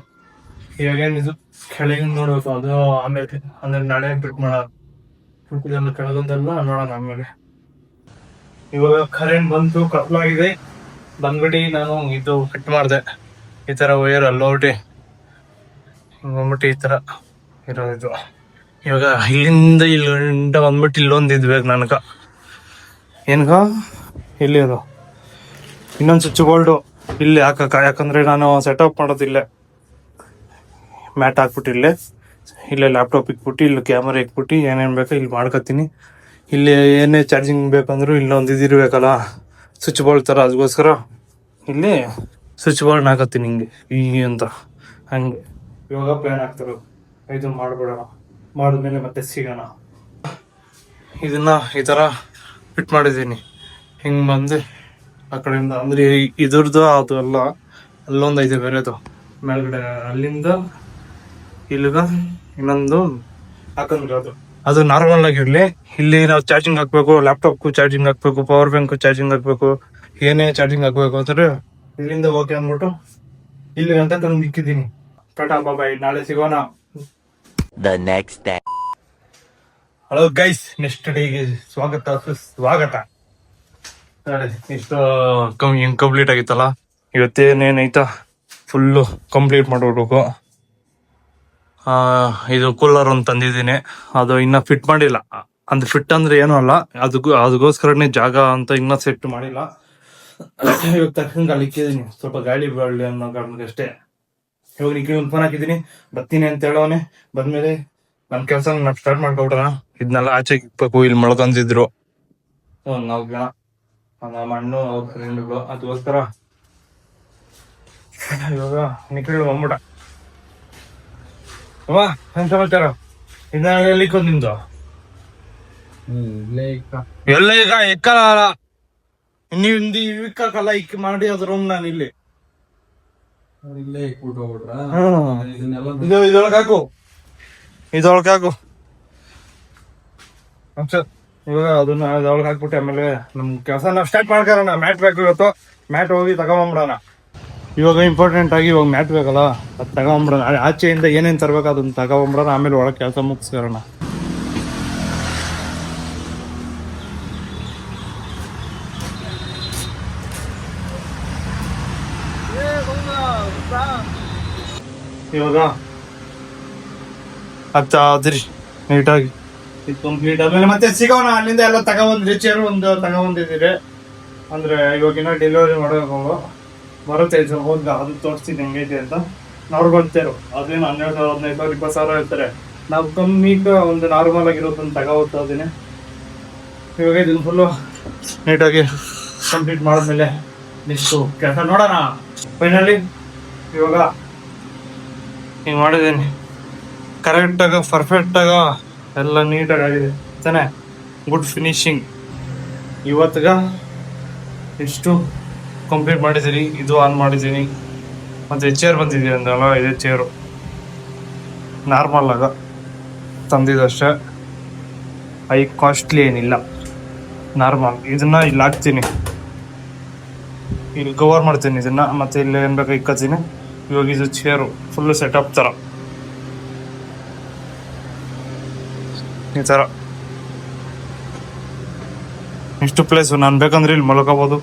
ಇವಾಗ ಏನಿದು ಕೆಳಗಿನ ನೋಡ್ಬೇಕು, ಅದು ಆಮೇಲೆ ಅಂದ್ರೆ ನಾಳೆ ಫಿಟ್ ಮಾಡೋದು. ಕೆಳಗೊಂದೆಲ್ಲ ನೋಡೋಣ ಆಮೇಲೆ. ಇವಾಗ ಕರೆಂಟ್ ಬಂತು, ಕತ್ಲಾಗಿದೆ. ಬಂದ್ಬಿಟ್ಟು ನಾನು ಇದು ಫಿಟ್ ಮಾಡಿದೆ. ಈ ತರ ವೈರ್ ಅಲ್ಲೋಟಿ ಹಿಂಗ್ಬಿಟ್ಟು ಈ ತರ ಇರೋದು. ಇವಾಗ ಇಲ್ಲಿಂದ ಇಲ್ಲಿಂದ ಬಂದ್ಬಿಟ್ಟು ಇಲ್ಲೊಂದು ಇದ್ಬೇಕು ನನಗ. ಏನ್ಗ ಇಲ್ಲಿ ಅದು ಇನ್ನೊಂದು ಸ್ವಿಚ್ ಬೋರ್ಡು ಇಲ್ಲಿ ಹಾಕಕ್ಕ. ಯಾಕಂದ್ರೆ ನಾನು ಸೆಟಪ್ ಮಾಡೋದಿಲ್ಲ, ಮ್ಯಾಟ್ ಹಾಕ್ಬಿಟ್ಟು ಇಲ್ಲೇ ಲ್ಯಾಪ್ಟಾಪ್ ಇಕ್ಬಿಟ್ಟು ಇಲ್ಲಿ ಕ್ಯಾಮರಾ ಇಕ್ಬಿಟ್ಟು ಏನೇನು ಬೇಕೋ ಇಲ್ಲಿ ಮಾಡ್ಕೊತೀನಿ. ಇಲ್ಲಿ ಏನೇ ಚಾರ್ಜಿಂಗ್ ಬೇಕಂದ್ರೂ ಇಲ್ಲೊಂದು ಇದಿರ್ಬೇಕಲ್ಲ ಸ್ವಿಚ್ ಬೋರ್ಡ್ ಥರ. ಅದಕ್ಕೋಸ್ಕರ ಇಲ್ಲಿ ಸ್ವಿಚ್ ಬೋರ್ಡ್ ಹಾಕತ್ತೀನಿ ಹಿಂಗೆ ಹೀಗೆ ಅಂತ. ಹಂಗೆ ಇವಾಗ ಪ್ಲ್ಯಾನ್ ಆಗ್ತಿರೋದು. ಇದು ಮಾಡ್ಬಿಡೋಣ, ಮಾಡಿದ್ಮೇಲೆ ಮತ್ತೆ ಸಿಗೋಣ. ಇದನ್ನ ಈ ಥರ ಫಿಟ್ ಮಾಡಿದ್ದೀನಿ. ಹಿಂಗೆ ಬಂದು ಆ ಕಡೆಯಿಂದ ಅಂದರೆ ಇದ್ರದ್ದು ಅದು ಅಲ್ಲ, ಅಲ್ಲೊಂದು ಐತೆ ಬೇರೆದು ಮೇಲ್ಗಡೆ. ಅಲ್ಲಿಂದ ಇಲ್ಲಿಗ ಇನ್ನೊಂದು ಹಾಕೊಂಡಿರೋದು. ಅದು ನಾರ್ಮಲ್ ಆಗಿರಲಿ. ಇಲ್ಲಿ ನಾವು ಚಾರ್ಜಿಂಗ್ ಹಾಕಬೇಕು, ಲ್ಯಾಪ್ಟಾಪ್ಗೂ ಚಾರ್ಜಿಂಗ್ ಹಾಕಬೇಕು, ಪವರ್ ಬ್ಯಾಂಕು ಚಾರ್ಜಿಂಗ್ ಹಾಕಬೇಕು, ಏನೇ ಚಾರ್ಜಿಂಗ್ ಹಾಕ್ಬೇಕು ಅಂದ್ರೆ ಇಲ್ಲಿಂದ ಓಕೆ ಅಂದ್ಬಿಟ್ಟು ಇಲ್ಲಿ ಗಂಟ ತಂದು ಇಕ್ಕಿದ್ದೀನಿ. ಟಾಟಾ ಬಾಯ್, ನಾಳೆ ಸಿಗೋಣ. The next day. Hello guys, next ಡೇಗೆ ಸ್ವಾಗತ. ಇಷ್ಟು ಇನ್ಕಂಪ್ಲೀಟ್ ಆಗಿತ್ತಲ್ಲ, ಇವತ್ತೇನೇನೈತಾ ಫುಲ್ಲು ಕಂಪ್ಲೀಟ್ ಮಾಡ್ಬಿಡ್ಬೇಕು. ಇದು ಕೂಲರ್ ಒಂದು ತಂದಿದ್ದೀನಿ, ಅದು ಇನ್ನ ಫಿಟ್ ಮಾಡಿಲ್ಲ. ಅಂದ್ರೆ ಫಿಟ್ ಅಂದ್ರೆ ಏನೂ ಅಲ್ಲ, ಅದಕ್ಕೋಸ್ಕರನೇ ಜಾಗ ಅಂತ ಇನ್ನ ಸೆಟ್ ಮಾಡಿಲ್ಲ. ಇವಾಗ ತಕ್ಷಣ ಅಲ್ಲಿ ಇಕ್ಕಿದ್ದೀನಿ, ಸ್ವಲ್ಪ ಗಾಳಿ ಬರಲಿ ಅನ್ನೋ ಕಾರಣಕ್ಕಷ್ಟೇ. ಇವಾಗ ನಿಖಿಲ್ ಒಂದು ಫೋನ್ ಹಾಕಿದ್ದೀನಿ, ಬರ್ತೀನಿ ಅಂತ ಹೇಳೋನೆ. ಬಂದ್ಮೇಲೆ ನನ್ನ ಕೆಲಸ ನಾನು ಸ್ಟಾರ್ಟ್ ಮಾಡ್ಕೊಬಿಟ್ರ. ಇದನ್ನೆಲ್ಲ ಆಚೆಗೆ ಇಕ್ಬೇಕು, ಇಲ್ಲಿ ಮೊಳ್ಕೊಂತಿದ್ರು ಒಂದು 4 ಜನ, ನಮ್ಮ ಅಣ್ಣು ಅವ್ರ ಫ್ರೆಂಡ್ಗಳು. ಅದಕ್ಕೋಸ್ಕರ ಇವಾಗ ನಿಖಿಲ್ ಬಂದ್ಬಿಟ. ಏನ್ ಸಮಾಚಾರ? ಇದನ್ನ ಎಲ್ಲಿಕ್ಕೋ ನಿಂದು? ಎಲ್ಲ ಈಗ ಇಕ್ಕಲ್ಲ, ನೀವು ಇಕ್ಕಲ್ಲ, ಇಕ್ಕಿ ಮಾಡಿ ಅದ್ರ ರೂಮ್ ನಾನು ಇಲ್ಲಿ ಇದೊಳಗೆ ಹಾಕು, ಇದೊಳಗೆ ಹಾಕು. ಇವಾಗ ಅದನ್ನ ಇದೊಳಗೆ ಹಾಕ್ಬಿಟ್ಟು ಆಮೇಲೆ ನಮ್ ಕೆಲಸ ನಾವು ಸ್ಟಾರ್ಟ್ ಮಾಡ್ಕೊಳ್ಳೋಣ. ಮ್ಯಾಟ್ ಬೇಕು ಇವತ್ತು, ಮ್ಯಾಟ್ ಹೋಗಿ ತಗೊಂಬಂಬಿಡೋಣ. ಇವಾಗ ಇಂಪಾರ್ಟೆಂಟ್ ಆಗಿ ಇವಾಗ ಮ್ಯಾಟ್ ಬೇಕಲ್ಲ, ಅದು ತಗೊಂಬಿಡೋಣ. ಆಚೆಯಿಂದ ಏನೇನು ತರ್ಬೇಕು ಅದನ್ನ ತಗೊಂಬಿಡೋಣ, ಆಮೇಲೆ ಒಳಗೆ ಕೆಲಸ ಮುಗಿಸ್ಕೊಳ್ಳೋಣ. ಇವಾಗ ಹತ್ತಾದ್ರಿ ನೀಟಾಗಿ ಇದು ಕಂಪ್ಲೀಟ್ ಆದ್ಮೇಲೆ ಮತ್ತೆ ಸಿಗೋಣ. ಅಲ್ಲಿಂದ ಎಲ್ಲ ತಗೊಂಬಂದ್ರಿ, ಚೇರು ಒಂದು ತಗೊಂಬಂದಿದ್ದೀರಿ. ಅಂದ್ರೆ ಇವಾಗ ಇನ್ನೂ ಡೆಲಿವರಿ ಮಾಡಬೇಕು, ಬರುತ್ತೆ ಹೋದ ಅದು ತೋರಿಸ್ತೀನಿ ಹೆಂಗೈತೆ ಅಂತ. ಅವ್ರಿಗೊಂತೇರು ಅದೇನು 12,000, 15,000, 20,000 ಇರ್ತಾರೆ. ನಾವು ಕಮ್ಮಿಗ ಒಂದು ನಾರ್ಮಲ್ ಆಗಿರೋದನ್ನ ತಗೋತಾ ಇದ್ದೀನಿ. ಇವಾಗ ಇದನ್ನ ಫುಲ್ಲು ನೀಟಾಗಿ ಕಂಪ್ಲೀಟ್ ಮಾಡಿದ್ಮೇಲೆ ನೆಕ್ಸ್ಟು ಕೆಲಸ ನೋಡೋಣ. ಫೈನಲಿ ಇವಾಗ ಹಿಂಗೆ ಮಾಡಿದ್ದೀನಿ, ಕರೆಕ್ಟಾಗ ಪರ್ಫೆಕ್ಟಾಗ ಎಲ್ಲ ನೀಟಾಗಿ ಆಗಿದೆ ತಾನೆ. Good finishing. ಇವತ್ತಿಗ ಇಷ್ಟು ಕಂಪ್ಲೀಟ್ ಮಾಡಿದ್ದೀನಿ. ಇದು ಆನ್ ಮಾಡಿದ್ದೀನಿ. ಮತ್ತು ಚೇರ್ ಬಂದಿದ್ದೀನಿ ಅಂದಲ್ಲ, ಇದೇ ಚೇರು ನಾರ್ಮಲ್ ಆಗ ತಂದಿದ್ದಷ್ಟೇ, ಐ ಕಾಸ್ಟ್ಲಿ ಏನಿಲ್ಲ, ನಾರ್ಮಲ್. ಇದನ್ನ ಇಲ್ಲಿ ಹಾಕ್ತೀನಿ, ಇಲ್ಲಿ ಕವರ್ ಮಾಡ್ತೀನಿ ಇದನ್ನ, ಮತ್ತೆ ಇಲ್ಲಿ ಏನು ಬೇಕು ಇಕ್ಕೋತೀನಿ. ಇವಾಗ ಇದು ಚೇರು ಫುಲ್ಲು ಸೆಟಪ್ ಥರ ಈ ಥರ ಇಷ್ಟು ಪ್ಲೇಸು. ನಾನು ಬೇಕಂದ್ರೆ ಇಲ್ಲಿ ಮಲ್ಕೋಬೋದು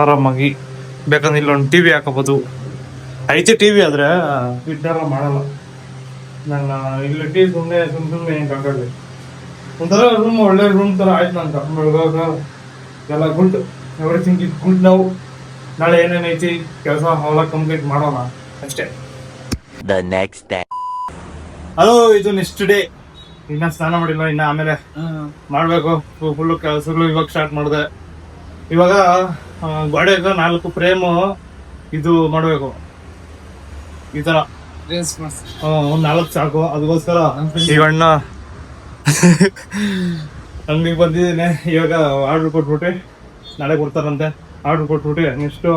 ಆರಾಮಾಗಿ, ಬೇಕಂದ್ರೆ ಇಲ್ಲೊಂದು ಟಿ ವಿ ಹಾಕೋಬೋದು. ಐತೆ ಟಿ ವಿ, ಆದರೆ ಇದನ್ನೆಲ್ಲ ಮಾಡಲ್ಲ ನಾನು. ಇಲ್ಲಿ ಟಿ ಸುಮ್ಮನೆ ಹೆಂಗೆ ಹಾಕೋದು, ಒಂಥರ ರೂಮ್ ಒಳ್ಳೆ ರೂಮ್ ಥರ ಆಯ್ತು ನಂಗೆ. ಬೆಳಗಾಗ ಎಲ್ಲ ಗುಡ್, ಎವ್ರಿಥಿಂಗ್ ಇಸ್ ಗುಡ್. ನಾವು ನಾಳೆ ಏನೇನೈತಿ ಕೆಲಸ ಅವೆಲ್ಲ ಕಂಪ್ಲೀಟ್ ಮಾಡೋಣ ಅಷ್ಟೇ. The next day. ಹಲೋ, ಇದು ನೆಕ್ಸ್ಟ್ ಡೇ. ಇನ್ನ ಸ್ನಾನ ಮಾಡಿಲ್ಲ, ಇನ್ನ ಆಮೇಲೆ ಮಾಡ್ಬೇಕು. ಫುಲ್ಲು ಕೆಲಸಗಳು ಇವಾಗ ಸ್ಟಾರ್ಟ್ ಮಾಡಿದೆ. ಇವಾಗ ಗೋಡೆಗೆ 4 ಫ್ರೇಮು ಇದು ಮಾಡಬೇಕು ಈ ಥರ. ಒಂದು 4 ಸಾಕು. ಅದಕ್ಕೋಸ್ಕರ ಈಗ ಅಣ್ಣ ಅಂಗಡಿಗೆ ಬಂದಿದ್ದೀನಿ. ಇವಾಗ ಆರ್ಡ್ರ್ ಕೊಟ್ಬಿಟ್ಟು ನಾಳೆ ಕೊಡ್ತಾರಂತೆ. ಆರ್ಡ್ರ್ ಕೊಟ್ಬಿಟ್ಟು ನೆಕ್ಸ್ಟು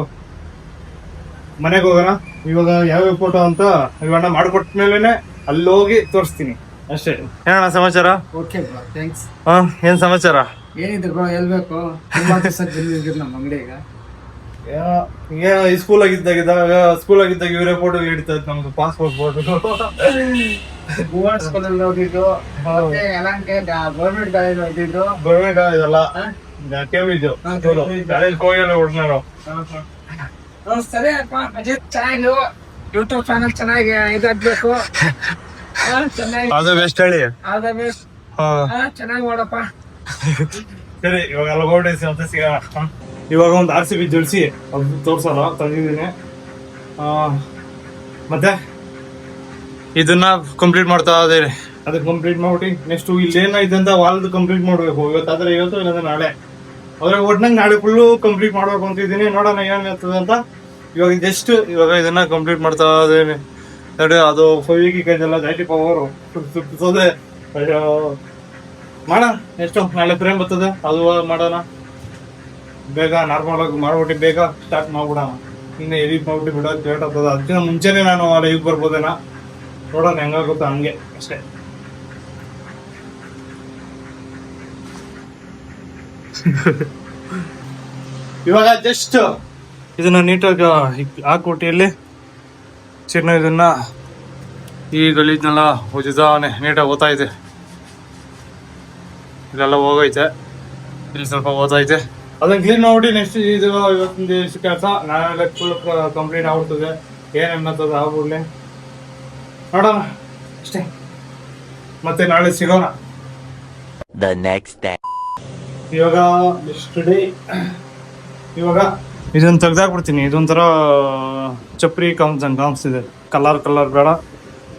ಮನೆಗೆ ಹೋಗೋಣ. ಇವಾಗ ಯಾವ್ಯಾವ ಫೋಟೋ ಅಂತ ಇವಣ್ಣ ಮಾಡಿಕೊಟ್ಟ ಮೇಲೇ ಅಲ್ಲಿ ಹೋಗಿ ತೋರಿಸ್ತೀನಿ ಅಷ್ಟೇ. ಏನಣ್ಣ ಸಮಾಚಾರ? Okay bro, thanks. ಏನ್ ಸಮಾಚಾರ? ಏನಿದ್ರು ಬ್ರೋ, ಹೇಳ್ಬೇಕು. ತುಂಬಾ ದಿವಸ ಬಂದಿದ್ದೀರಿ ನಮ್ಮ ಅಂಗಡಿಗೆ. ಸ್ಕೂಲ್ ಆಗಿದ್ದಾಗ ಇವರೇ ಫೋಟೋ ಹಿಡಿತಾ ಇತ್ತು ನಮ್ದು, ಪಾಸ್ಪೋರ್ಟ್ ಫೋಟೋ. ಸ್ಕೂಲಲ್ಲಿ ಹೋಗಿದ್ದು, ಯಲಹಂಕ ಗೌರ್ಮೆಂಟ್ ಕಾಲೇಜ್ ಹೋಗಿದ್ದು. ಗೌರ್ಮೆಂಟ್ ಇದಲ್ಲ, ಕೆವಿದು ಕಾಲೇಜ್ ಹೋಗಿಲ್ಲ ಹುಡುಗರು. ಸರಿ ಅಪ್ಪ, ಅಜಿತ್ ಚೆನ್ನಾಗಿ ಯೂಟ್ಯೂಬ್ ಚಾನಲ್ ಚೆನ್ನಾಗಿ ಇದಾಗಬೇಕು. ಚೆನ್ನಾಗಿ ಅದು ಬೆಸ್ಟ್ ಹೇಳಿ, ಚೆನ್ನಾಗಿ ಮಾಡಪ್ಪ. ಸರಿ, ಇವಾಗ ಎಲ್ಲ ಹೊರಡಿಸಿ ಮತ್ತೆ ಸಿಗೋಣ. ಇವಾಗ ಒಂದು RCB ಜರ್ಸಿ ಅದು ತೋರ್ಸಲ್ಲ, ತಂದಿದ್ದೀನಿ. ಮತ್ತೆ ಇದನ್ನ ಕಂಪ್ಲೀಟ್ ಮಾಡ್ತಾ ಇದ್ದೀರಿ. ಅದು ಕಂಪ್ಲೀಟ್ ಮಾಡ್ಬಿಟ್ಟು ನೆಕ್ಸ್ಟ್ ಇಲ್ಲಿ ಏನೈತೆ ಅಂತ ವಾಲ್ದು ಕಂಪ್ಲೀಟ್ ಮಾಡಬೇಕು. ಇವತ್ತಾದ್ರೆ ಇವತ್ತು, ಇಲ್ಲಾಂದ್ರೆ ನಾಳೆ. ಅದ್ರಾಗ ಒಟ್ನಾಗ ನಾಳೆ ಫುಲ್ಲು ಕಂಪ್ಲೀಟ್ ಮಾಡ್ಬೇಕು ಅಂತಿದ್ದೀನಿ. ನೋಡೋಣ ಏನಿರ್ತದೆ ಅಂತ. ಇವಾಗ ಜಸ್ಟ್ ಇವಾಗ ಇದನ್ನ ಕಂಪ್ಲೀಟ್ ಮಾಡ್ತಾ ಇದ್ದೀನಿ. ನೋಡಿ, ಅದು ಫೈವಿಗೆಲ್ಲ ಜಾಸ್ತಿ ಪವರು ಸುತ್ತಿಸೋದೆ. ಮಾಡೋಣ, ಎಷ್ಟು ನಾಳೆ ಫ್ರೇಮ್ ಬರ್ತದೆ, ಅದು ಮಾಡೋಣ. ಬೇಗ ನಾರ್ಮಲ್ ಆಗಿ ಮಾಡ್ಬಿಟ್ಟು ಬೇಗ ಸ್ಟಾರ್ಟ್ ಮಾಡ್ಬಿಡೋಣ. ಇನ್ನು ಎಡಿಟ್ ಮಾಡ್ಬಿಟ್ಟು ಬಿಡೋದು ಲೇಟ್ ಆಗ್ತದೆ. ಅದಕ್ಕಿಂತ ಮುಂಚೆನೇ ನಾನು ಲೈವ್ ಬರ್ಬೋದೇನಾ, ನೋಡೋಣ ಹೆಂಗಾಗುತ್ತೋ ಹಂಗೆ ಅಷ್ಟೇ. ಇವಾಗ ಜಸ್ಟ್ ಇದನ್ನ ನೀಟಾಗಿ ಹಾಕ್ಬಿಟ್ಟು ಇಲ್ಲಿ ಚಿನ್ನ ಇದನ್ನ ಈ ಗಲೀಜ್ನೆಲ್ಲ ಉಜಿದಾನೆ ನೀಟಾಗಿ ಓದ್ತೈತೆ. ಇಲ್ಲೆಲ್ಲ ಹೋಗೈತೆ, ಇಲ್ಲಿ ಸ್ವಲ್ಪ ಓದ್ತೈತೆ. ಅದನ್ನ ಕ್ಲೀನ್ ಮಾಡ್ಬಿಟ್ಟು ನೆಕ್ಸ್ಟ್ ಇದು ಇವತ್ತಿನ ದಿವಸ ಕೆಲಸ ನಾಳೆಲ್ಲ ಫುಲ್ ಕಂಪ್ಲೀಟ್ ಆಗ್ಬಿಡ್ತದೆ. ಏನೇನತ್ತದ ಆಗ್ಬಿಡ್ಲಿ ನೋಡೋಣ ಅಷ್ಟೇ. ಮತ್ತೆ ನಾಳೆ ಸಿಗೋಣ. The next day. ಇವಾಗ ನೆಕ್ಸ್ಟ್ ಡೇ ಇವಾಗ ಇದನ್ನ ತೆಗ್ದಾಕ್ಬಿಡ್ತೀನಿ. ಇದೊಂಥರ ಚಪ್ರಿ ಕಾಣಿಸ್ತಿದೆ. ಕಲರ್ ಬೇಡ,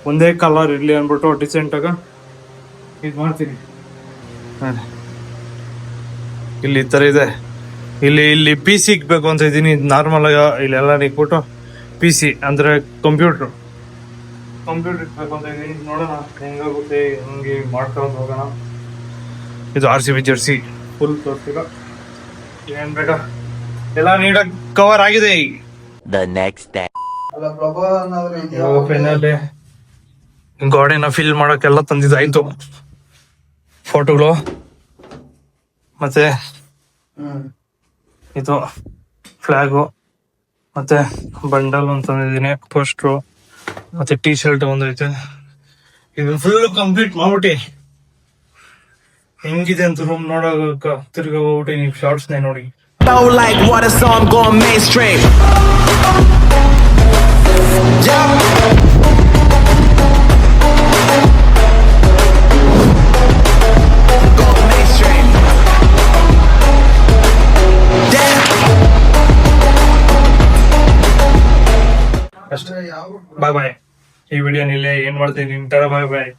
ಒಂದೇ ಕಲರ್ ಇರಲಿ ಅಂದ್ಬಿಟ್ಟು ಡಿಸೆಂಟಾಗ ಇದು ಮಾಡ್ತೀನಿ. ನೋಡಿ ಇಲ್ಲಿ ಈ ಥರ ಇದೆ. ಇಲ್ಲಿ ಪಿ ಸಿ ಇಕ್ಬೇಕು ಅಂತ ಇದ್ದೀನಿ. ನಾರ್ಮಲ್ ಆಗಿ ಇಲ್ಲೆಲ್ಲ ಇಕ್ಬಿಟ್ಟು ಪಿ ಸಿ ಅಂದರೆ ಕಂಪ್ಯೂಟ್ರ್ ಇಕ್ಬೇಕು ಅಂತ ಇದ್ದೀನಿ. ನೋಡೋಣ ಹೆಂಗಾಗುತ್ತೆ, ಹಂಗೆ ಮಾಡ್ಕೊಂಡು ಹೋಗೋಣ. ಇದು RCB ಜರ್ಸಿ ಫುಲ್ ತೋರಿಸಿಲ್ಲ, ಏನ್ ಬೇಕಾ ಎಲ್ಲ ನೀಟಾಗಿ ಕವರ್ ಆಗಿದೆ. The next day. ಅಲ್ಲ ಪ್ರಭಾವನ್ ಅವ್ರು ಇದೆಯಾ? ಪೆನ್ನಲ್ಲಿ ಗಾಡಿನ ಫಿಲ್ ಮಾಡೋಕ್ಕೆಲ್ಲ ತಂದಿದ್ದಾಯ್ತು. ಫೋಟೋಗಳು ಮತ್ತೆ ಇದು ಫ್ಲಾಗು ಮತ್ತೆ ಬಂಡಲ್ ಅಂತ ತಂದಿದ್ದೀನಿ, ಪೋಸ್ಟ್ರು ಮತ್ತೆ ಟೀ ಶರ್ಟ್ ಒಂದೈತೆ. ಇದು ಫುಲ್ ಕಂಪ್ಲೀಟ್ ಮಾಡ್ಬಿಟ್ಟು ಹೆಂಗಿದೆ ಅಂತ ರೂಮ್ ನೋಡೋಕ ತಿರ್ಗಿ ಹೋಗ್ಬಿಟ್ಟು ನೀವು ಶಾರ್ಟ್ಸ್ನೇ ನೋಡಿ. Flow like water, so I'm going mainstream. Yeah. Going mainstream. Yeah. ಅಷ್ಟೇ, ಬಾಯ್ ಬಾಯ್. ಈ ವಿಡಿಯೋ ನಿಲ್ಲೇ ಏನ್ ಮಾಡ್ತೀನಿ. ಬಾಯ್ ಬಾಯ್.